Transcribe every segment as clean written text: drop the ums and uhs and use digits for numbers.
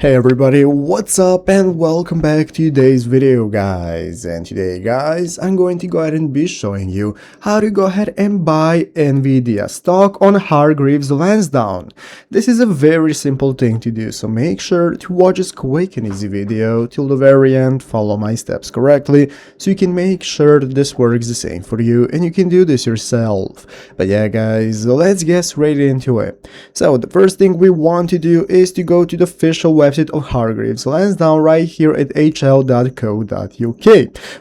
Hey everybody, what's up and welcome back to today's video guys. And today guys, I'm going to go ahead and be showing you how to go ahead and buy NVIDIA stock on Hargreaves Lansdown. This is a very simple thing to do, so make sure to watch this quick and easy video till the very end, follow my steps correctly, so you can make sure that this works the same for you and you can do this yourself. But yeah guys, let's get straight into it. So the first thing we want to do is to go to the official website of Hargreaves Lansdown right here at hl.co.uk.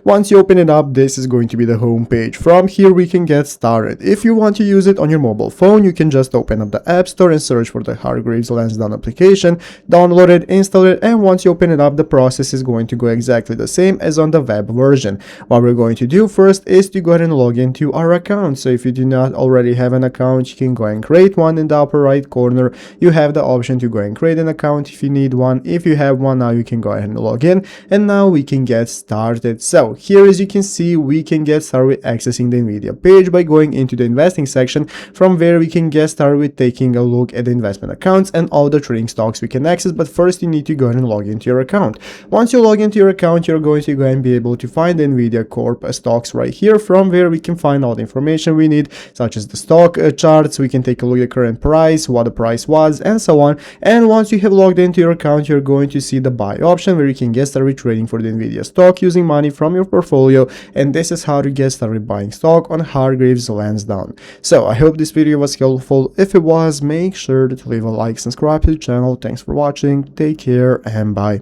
Once you open it up, this is going to be the home page. From here we can get started. If you want to use it on your mobile phone, you can just open up the App Store and search for the Hargreaves Lansdown application, download it, install it, and once you open it up, the process is going to go exactly the same as on the web version. What we're going to do first is to go ahead and log into our account. So if you do not already have an account, you can go and create one. In the upper right corner you have the option to go and create an account if you need one. If you have one, now you can go ahead and log in, and now we can get started. So here, as you can see, we can get started with accessing the NVIDIA page by going into the investing section, from where we can get started with taking a look at the investment accounts and all the trading stocks we can access. But first you need to go ahead and log into your account. Once you log into your account, you're going to go and be able to find the NVIDIA Corp stocks right here, from where we can find all the information we need, such as the stock charts. We can take a look at the current price, what the price was, and so on. And once you have logged into your account, you're going to see the buy option, where you can get started trading for the NVIDIA stock using money from your portfolio. And this is how to get started buying stock on Hargreaves Lansdown. So I hope this video was helpful. If it was, make sure to leave a like, subscribe to the channel. Thanks for watching, take care, and bye.